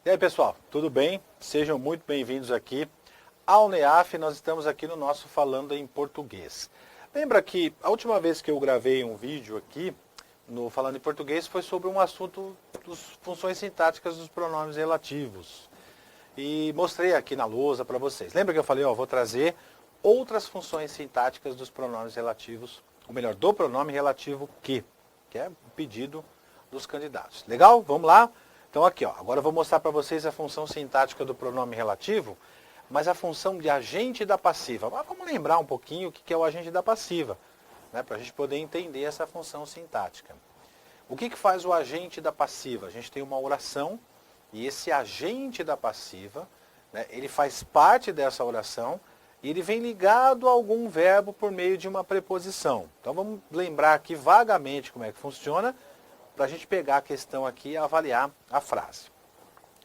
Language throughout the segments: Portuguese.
E aí pessoal, tudo bem? Sejam muito bem-vindos aqui ao NEAF. Nós estamos aqui no nosso Falando em Português. Lembra que a última vez que eu gravei um vídeo aqui no Falando em Português foi sobre um assunto das funções sintáticas dos pronomes relativos. E mostrei aqui na lousa para vocês. Lembra que eu falei, vou trazer outras funções sintáticas dos pronomes relativos, ou melhor, do pronome relativo que é o pedido dos candidatos. Legal? Vamos lá? Então aqui, agora eu vou mostrar para vocês a função sintática do pronome relativo, mas a função de agente da passiva. Mas vamos lembrar um pouquinho o que é o agente da passiva, né, para a gente poder entender essa função sintática. O que faz o agente da passiva? A gente tem uma oração e esse agente da passiva, né, ele faz parte dessa oração e ele vem ligado a algum verbo por meio de uma preposição. Então vamos lembrar aqui vagamente como é que funciona, para a gente pegar a questão aqui e avaliar a frase.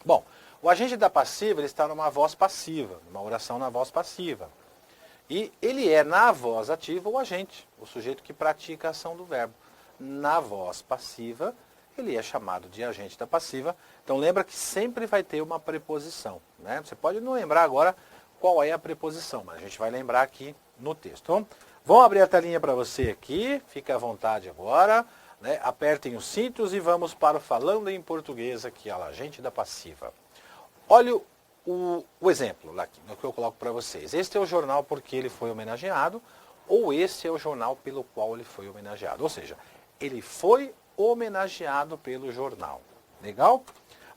Bom, o agente da passiva ele está numa voz passiva, numa oração na voz passiva. E ele é na voz ativa o agente, o sujeito que pratica a ação do verbo. Na voz passiva, ele é chamado de agente da passiva. Então lembra que sempre vai ter uma preposição, né? Você pode não lembrar agora qual é a preposição, mas a gente vai lembrar aqui no texto. Então, vamos abrir a telinha para você aqui, fique à vontade agora. Né? Apertem os cintos e vamos para o Falando em Português aqui, a agente da passiva. Olha o exemplo lá aqui, que eu coloco para vocês. Este é o jornal porque ele foi homenageado, ou este é o jornal pelo qual ele foi homenageado. Ou seja, ele foi homenageado pelo jornal. Legal?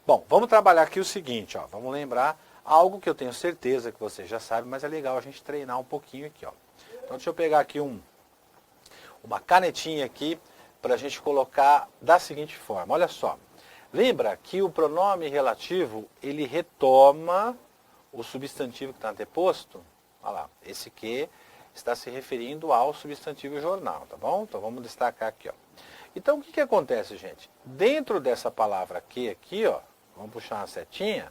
Bom, vamos trabalhar aqui o seguinte, vamos lembrar algo que eu tenho certeza que você já sabe, mas é legal a gente treinar um pouquinho aqui. Então deixa eu pegar aqui uma canetinha aqui, para a gente colocar da seguinte forma. Olha só, lembra que o pronome relativo, ele retoma o substantivo que está anteposto? Olha lá, esse que está se referindo ao substantivo jornal, tá bom? Então vamos destacar aqui, Então o que acontece, gente? Dentro dessa palavra que aqui, vamos puxar uma setinha,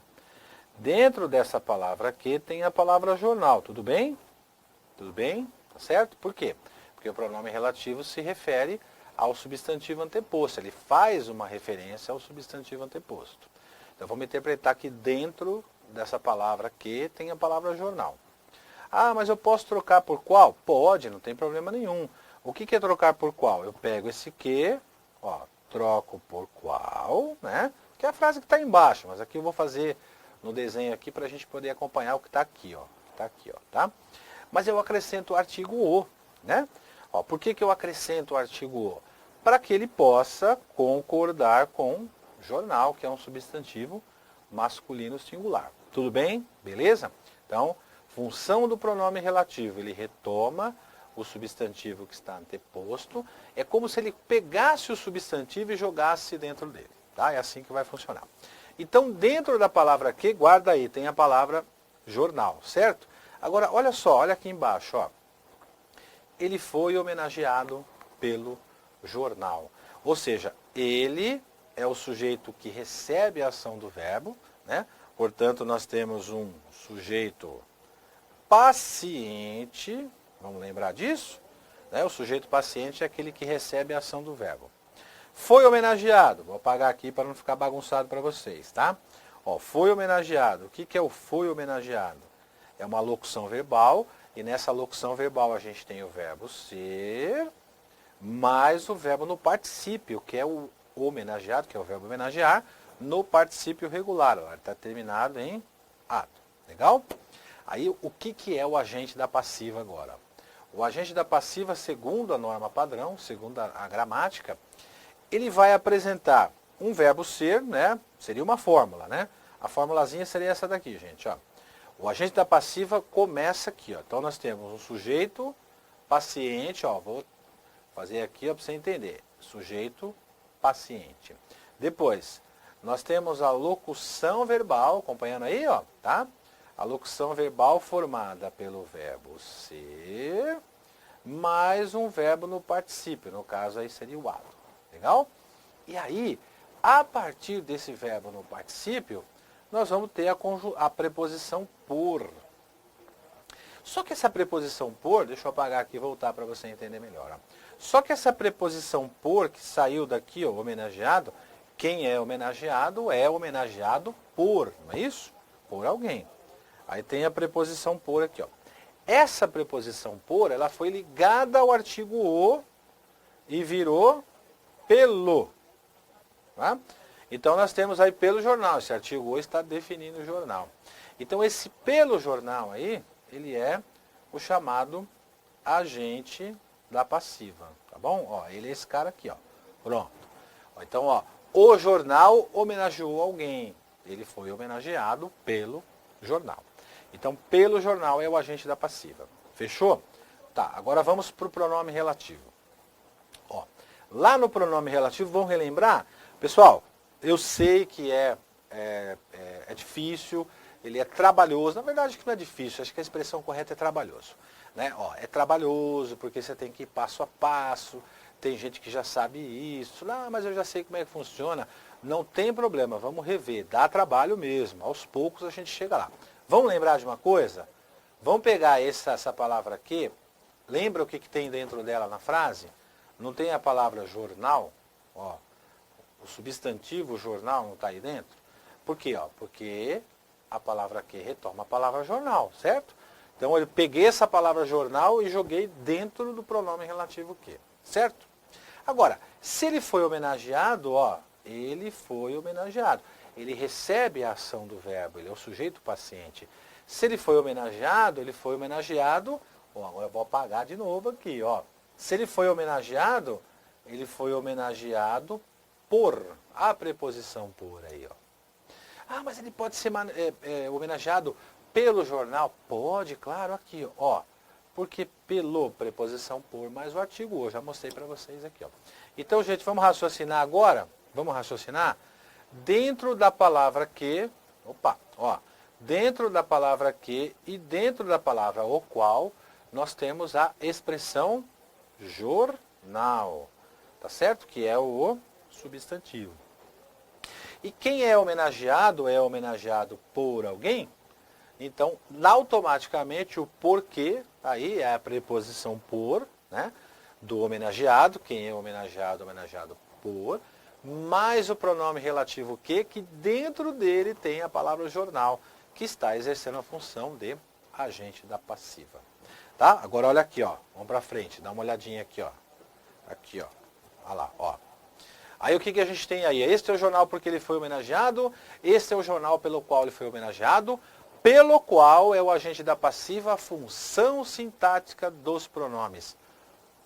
dentro dessa palavra que tem a palavra jornal, tudo bem? Tudo bem? Tá certo? Por quê? Porque o pronome relativo se refere ao substantivo anteposto. Ele faz uma referência ao substantivo anteposto. Então vamos interpretar que dentro dessa palavra que tem a palavra jornal. Ah, mas eu posso trocar por qual? Pode, não tem problema nenhum. O que é trocar por qual? Eu pego esse que, troco por qual, né? Que é a frase que está embaixo, mas aqui eu vou fazer no desenho aqui para a gente poder acompanhar o que está aqui, tá? Mas eu acrescento o artigo o, né? Por que eu acrescento o artigo o? Para que ele possa concordar com jornal, que é um substantivo masculino singular. Tudo bem? Beleza? Então, função do pronome relativo, ele retoma o substantivo que está anteposto. É como se ele pegasse o substantivo e jogasse dentro dele. Tá? É assim que vai funcionar. Então, dentro da palavra que, guarda aí, tem a palavra jornal, certo? Agora, olha só, olha aqui embaixo, Ele foi homenageado pelo jornal. Ou seja, ele é o sujeito que recebe a ação do verbo, né? Portanto, nós temos um sujeito paciente, vamos lembrar disso? Né? O sujeito paciente é aquele que recebe a ação do verbo. Foi homenageado, vou apagar aqui para não ficar bagunçado para vocês, tá? Foi homenageado. O que é o foi homenageado? É uma locução verbal, e nessa locução verbal a gente tem o verbo ser, mais o verbo no particípio, que é o homenageado, que é o verbo homenagear, no particípio regular. Ele está terminado em ato. Legal? Aí, o que é o agente da passiva agora? O agente da passiva, segundo a norma padrão, segundo a gramática, ele vai apresentar um verbo ser, né? Seria uma fórmula, né? A formulazinha seria essa daqui, gente. O agente da passiva começa aqui. Então, nós temos um sujeito paciente, vou fazer aqui para você entender. Sujeito paciente. Depois, nós temos a locução verbal, acompanhando aí, tá? A locução verbal formada pelo verbo ser, mais um verbo no particípio. No caso, aí seria o ato. Legal? E aí, a partir desse verbo no particípio, nós vamos ter a preposição por. Só que essa preposição por, deixa eu apagar aqui e voltar para você entender melhor. Só que essa preposição por, que saiu daqui, homenageado, quem é homenageado por, não é isso? Por alguém. Aí tem a preposição por aqui, ó. Essa preposição por, ela foi ligada ao artigo o e virou pelo. Tá? Então nós temos aí pelo jornal, esse artigo o está definindo o jornal. Então esse pelo jornal aí, ele é o chamado agente da passiva, tá bom? Ó, ele é esse cara aqui, ó. Pronto. Então, ó, o jornal homenageou alguém. Ele foi homenageado pelo jornal. Então, pelo jornal é o agente da passiva. Fechou? Tá, agora vamos para o pronome relativo. Ó, lá no pronome relativo, vamos relembrar? Pessoal, eu sei que é difícil, ele é trabalhoso. Na verdade, que não é difícil, acho que a expressão correta é trabalhoso. Né? Ó, é trabalhoso porque você tem que ir passo a passo. Tem gente que já sabe isso. Não, mas eu já sei como é que funciona. Não tem problema, vamos rever. Dá trabalho mesmo. Aos poucos a gente chega lá. Vamos lembrar de uma coisa? Vamos pegar essa palavra aqui. Lembra o que tem dentro dela na frase? Não tem a palavra jornal? Ó, o substantivo jornal não está aí dentro? Por quê? Ó, porque a palavra aqui retoma a palavra jornal, certo? Então eu peguei essa palavra jornal e joguei dentro do pronome relativo que, certo? Agora, se ele foi homenageado, ó, ele foi homenageado. Ele recebe a ação do verbo, ele é o sujeito paciente. Se ele foi homenageado, ó, agora eu vou apagar de novo aqui, ó. Se ele foi homenageado por, a preposição por aí, ó. Ah, mas ele pode ser homenageado pelo jornal? Pode, claro, aqui, ó. Porque pelo, preposição por, mais o artigo o, já mostrei para vocês aqui, ó. Então, gente, vamos raciocinar agora? Vamos raciocinar? Dentro da palavra que, dentro da palavra que e dentro da palavra o qual, nós temos a expressão jornal, tá certo? Que é o substantivo. E quem é homenageado por alguém, então, automaticamente o porquê, aí é a preposição por, né? Do homenageado, quem é homenageado por, mais o pronome relativo que dentro dele tem a palavra jornal, que está exercendo a função de agente da passiva. Tá? Agora olha aqui, ó. Vamos para frente, dá uma olhadinha aqui, ó. Aqui, ó. Olha lá, ó. Aí o que a gente tem aí? Este é o jornal porque ele foi homenageado, este é o jornal pelo qual ele foi homenageado, pelo qual é o agente da passiva a função sintática dos pronomes.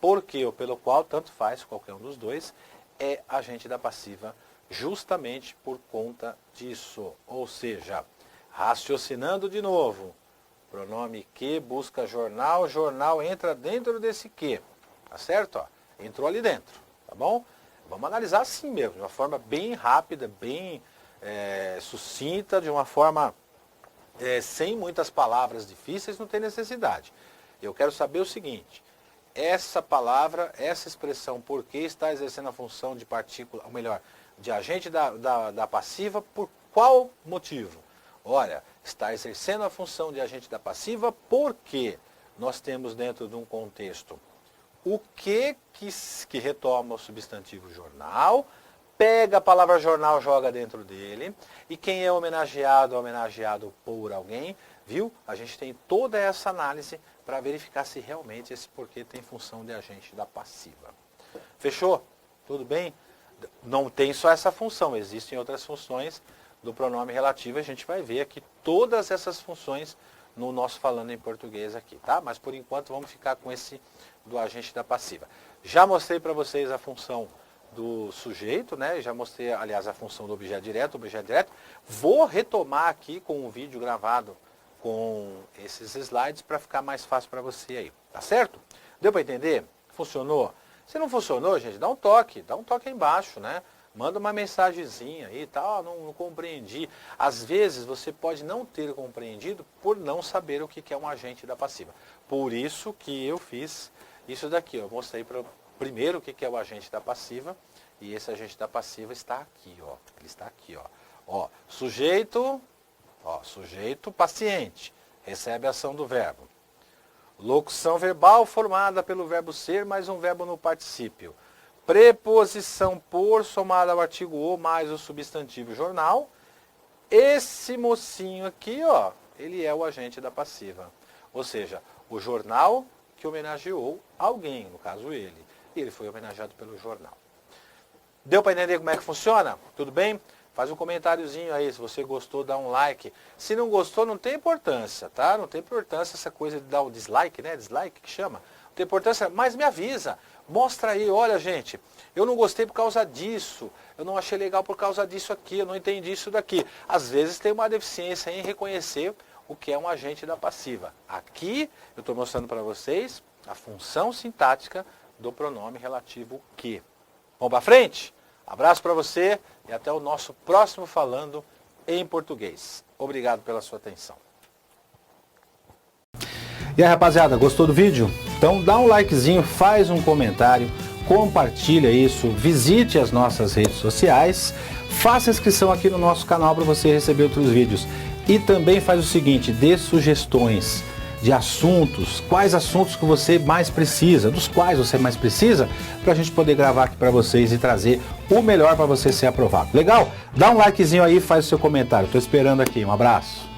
Porque ou pelo qual, tanto faz, qualquer um dos dois, é agente da passiva justamente por conta disso. Ou seja, raciocinando de novo, pronome que busca jornal, jornal entra dentro desse que, tá certo? Ó, entrou ali dentro, tá bom? Vamos analisar assim mesmo, de uma forma bem rápida, bem sucinta, de uma forma sem muitas palavras difíceis, não tem necessidade. Eu quero saber o seguinte, essa palavra, essa expressão porque está exercendo a função de partícula, ou melhor, de agente da passiva, por qual motivo? Olha, está exercendo a função de agente da passiva porque nós temos dentro de um contexto o que retoma o substantivo jornal, pega a palavra jornal, joga dentro dele, e quem é homenageado por alguém, viu? A gente tem toda essa análise para verificar se realmente esse porquê tem função de agente da passiva. Fechou? Tudo bem? Não tem só essa função, existem outras funções do pronome relativo, a gente vai ver aqui todas essas funções no nosso falando em português aqui, tá? Mas por enquanto vamos ficar com esse do agente da passiva. Já mostrei para vocês a função do sujeito, né? Já mostrei, aliás, a função do objeto direto, Vou retomar aqui com um vídeo gravado com esses slides para ficar mais fácil para você aí, tá certo? Deu para entender? Funcionou? Se não funcionou, gente, dá um toque aí embaixo, né? Manda uma mensagenzinha aí, tal, não compreendi. Às vezes você pode não ter compreendido por não saber o que é um agente da passiva. Por isso que eu fiz isso daqui, eu mostrei primeiro o que é o agente da passiva, e esse agente da passiva está aqui, ó. Ele está aqui, ó. Ó, sujeito paciente, recebe a ação do verbo. Locução verbal formada pelo verbo ser mais um verbo no particípio. preposição por somada ao artigo o mais o substantivo jornal. Esse mocinho aqui, ó, ele é o agente da passiva. Ou seja, o jornal que homenageou alguém, no caso ele. E ele foi homenageado pelo jornal. Deu para entender como é que funciona? Tudo bem? Faz um comentáriozinho aí, se você gostou, dá um like. Se não gostou, não tem importância, tá? Não tem importância essa coisa de dar o dislike, né? Dislike que chama. Não tem importância, mas me avisa. Mostra aí, olha gente, eu não gostei por causa disso, eu não achei legal por causa disso aqui, eu não entendi isso daqui. Às vezes tem uma deficiência em reconhecer o que é um agente da passiva. Aqui eu estou mostrando para vocês a função sintática do pronome relativo que. Vamos para frente? Abraço para você e até o nosso próximo Falando em Português. Obrigado pela sua atenção. E aí, rapaziada, gostou do vídeo? Então dá um likezinho, faz um comentário, compartilha isso, visite as nossas redes sociais, faça inscrição aqui no nosso canal para você receber outros vídeos. E também faz o seguinte, dê sugestões de assuntos, quais assuntos que você mais precisa, dos quais você mais precisa, para a gente poder gravar aqui para vocês e trazer o melhor para você ser aprovado. Legal? Dá um likezinho aí e faz o seu comentário. Estou esperando aqui. Um abraço.